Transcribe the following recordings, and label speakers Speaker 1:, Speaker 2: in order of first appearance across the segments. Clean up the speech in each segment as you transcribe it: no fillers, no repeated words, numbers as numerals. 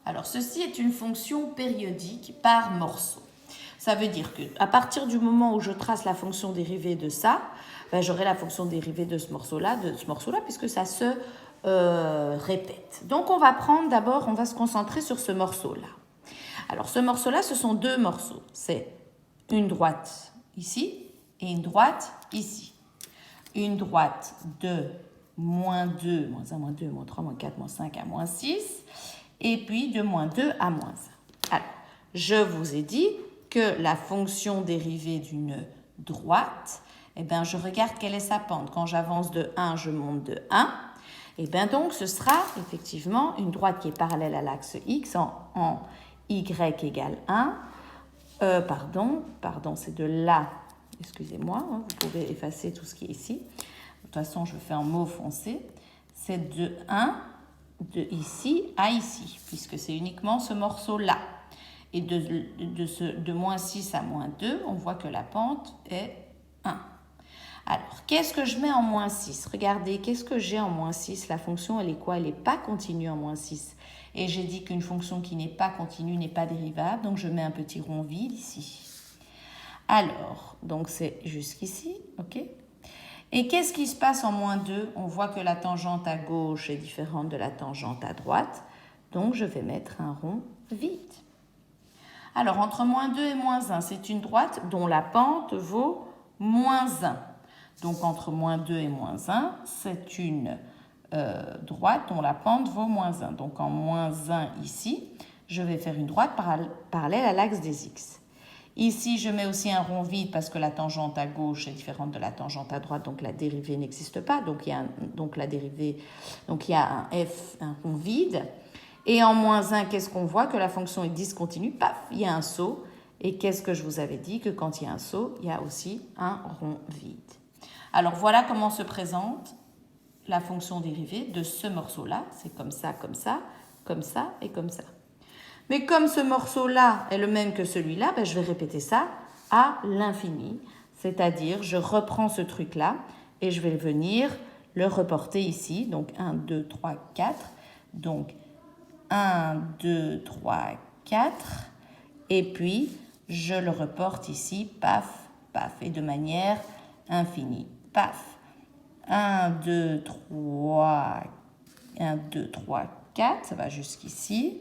Speaker 1: Alors, ceci est une fonction périodique par morceau. Ça veut dire qu'à partir du moment où je trace la fonction dérivée de ça, ben, j'aurai la fonction dérivée de ce morceau-là, puisque ça se répète. Donc, on va prendre d'abord, on va se concentrer sur ce morceau-là. Alors, ce morceau-là, ce sont deux morceaux. C'est une droite ici et une droite ici. Une droite de moins 2, moins 1, moins 2, moins 3, moins 4, moins 5 à moins 6, et puis de moins 2 à moins 1. Alors, je vous ai dit que la fonction dérivée d'une droite, eh bien, je regarde quelle est sa pente. Quand j'avance de 1, je monte de 1. Et bien donc, ce sera effectivement une droite qui est parallèle à l'axe X en y égale 1. Pardon, c'est de là, excusez-moi, hein, vous pouvez effacer tout ce qui est ici. De toute façon, je fais en mauve foncé. C'est de 1, de ici à ici, puisque c'est uniquement ce morceau-là. Et de moins 6 à moins 2, on voit que la pente est 1. Alors, qu'est-ce que je mets en moins 6? Regardez, qu'est-ce que j'ai en moins 6? La fonction, elle est quoi? Elle n'est pas continue en moins 6. Et j'ai dit qu'une fonction qui n'est pas continue n'est pas dérivable, donc je mets un petit rond vide ici. Alors, donc c'est jusqu'ici, ok? Et qu'est-ce qui se passe en moins 2? On voit que la tangente à gauche est différente de la tangente à droite, donc je vais mettre un rond vide. Alors, entre moins 2 et moins 1, c'est une droite dont la pente vaut moins 1. Donc, entre moins 2 et moins 1, c'est une droite dont la pente vaut moins 1. Donc, en moins 1 ici, je vais faire une droite parallèle à l'axe des X. Ici, je mets aussi un rond vide parce que la tangente à gauche est différente de la tangente à droite, donc la dérivée n'existe pas. Donc, il y a un F, un rond vide. Et en moins 1, qu'est-ce qu'on voit? Que la fonction est discontinue. Paf, il y a un saut. Et qu'est-ce que je vous avais dit? Que quand il y a un saut, il y a aussi un rond vide. Alors, voilà comment se présente la fonction dérivée de ce morceau-là. C'est comme ça, comme ça, comme ça et comme ça. Mais comme ce morceau-là est le même que celui-là, ben, je vais répéter ça à l'infini. C'est-à-dire, je reprends ce truc-là et je vais venir le reporter ici. Donc, 1, 2, 3, 4. Donc, 1, 2, 3, 4. Et puis, je le reporte ici, paf, paf, et de manière infinie. Paf. 1, 2, 3, 4, ça va jusqu'ici.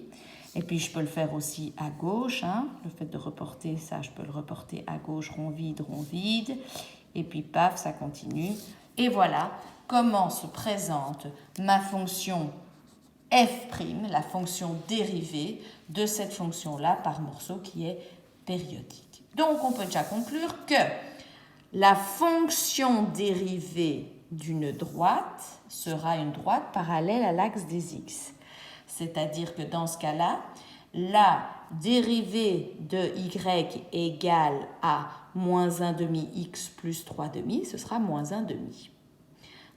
Speaker 1: Et puis, je peux le faire aussi à gauche. Hein. Le fait de reporter ça, je peux le reporter à gauche, rond vide, rond vide. Et puis, paf, ça continue. Et voilà comment se présente ma fonction f', la fonction dérivée de cette fonction-là par morceau qui est périodique. Donc, on peut déjà conclure que la fonction dérivée d'une droite sera une droite parallèle à l'axe des X. C'est-à-dire que dans ce cas-là, la dérivée de y égale à moins 1 demi x plus 3 demi, ce sera moins 1 demi.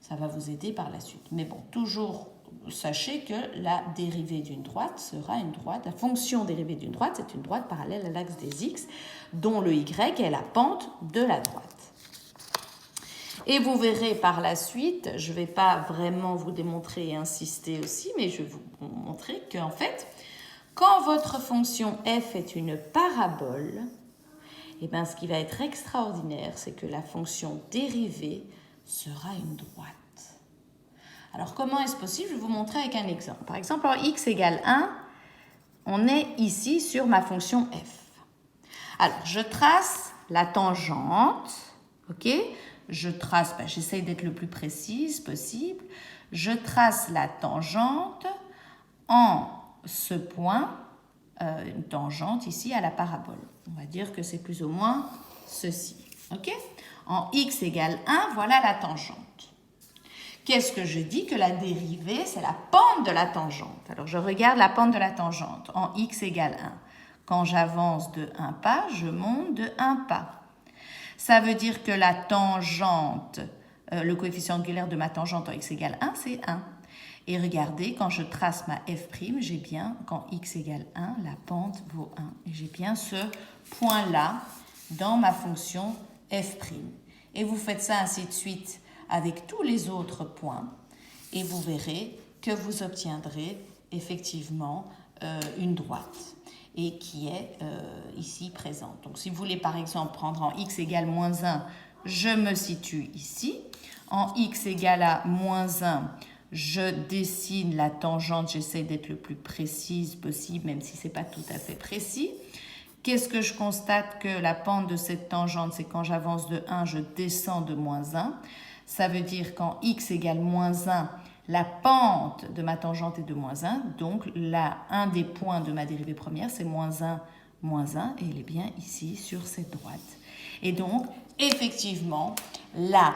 Speaker 1: Ça va vous aider par la suite. Mais bon, toujours sachez que la dérivée d'une droite sera une droite. La fonction dérivée d'une droite, c'est une droite parallèle à l'axe des x, dont le y est la pente de la droite. Et vous verrez par la suite, je ne vais pas vraiment vous démontrer et insister aussi, mais je vais vous montrer qu'en fait, quand votre fonction f est une parabole, eh bien, ce qui va être extraordinaire, c'est que la fonction dérivée sera une droite. Alors, comment est-ce possible? Je vais vous montrer avec un exemple. Par exemple, en x égale 1, on est ici sur ma fonction f. Alors, je trace la tangente, ok? Je trace, j'essaye d'être le plus précise possible. Je trace la tangente en ce point, une tangente ici à la parabole. On va dire que c'est plus ou moins ceci, ok? En x égale 1, voilà la tangente. Qu'est-ce que je dis? Que la dérivée, c'est la pente de la tangente. Alors, je regarde la pente de la tangente en x égale 1. Quand j'avance de 1 pas, je monte de 1 pas. Ça veut dire que la tangente, le coefficient angulaire de ma tangente en x égale 1, c'est 1. Et regardez, quand je trace ma f', j'ai bien, quand x égale 1, la pente vaut 1. Et j'ai bien ce point-là dans ma fonction f'. Et vous faites ça ainsi de suite avec tous les autres points. Et vous verrez que vous obtiendrez effectivement une droite et qui est ici présente. Donc si vous voulez par exemple prendre en x égale moins 1, je me situe ici. En x égale à moins 1, je dessine la tangente, j'essaie d'être le plus précise possible, même si ce n'est pas tout à fait précis. Qu'est-ce que je constate? Que la pente de cette tangente, c'est quand j'avance de 1, je descends de moins 1. Ça veut dire qu'en x égale moins 1, la pente de ma tangente est de moins 1. Donc, un des points de ma dérivée première, c'est moins 1, et elle est bien ici sur cette droite. Et donc, effectivement, la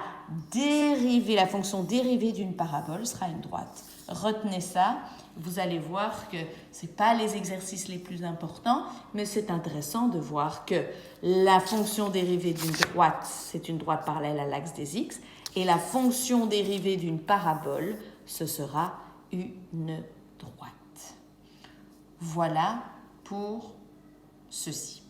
Speaker 1: fonction dérivée d'une parabole sera une droite. Retenez ça, vous allez voir que ce n'est pas les exercices les plus importants, mais c'est intéressant de voir que la fonction dérivée d'une droite, c'est une droite parallèle à l'axe des x, et la fonction dérivée d'une parabole, ce sera une droite. Voilà pour ceci.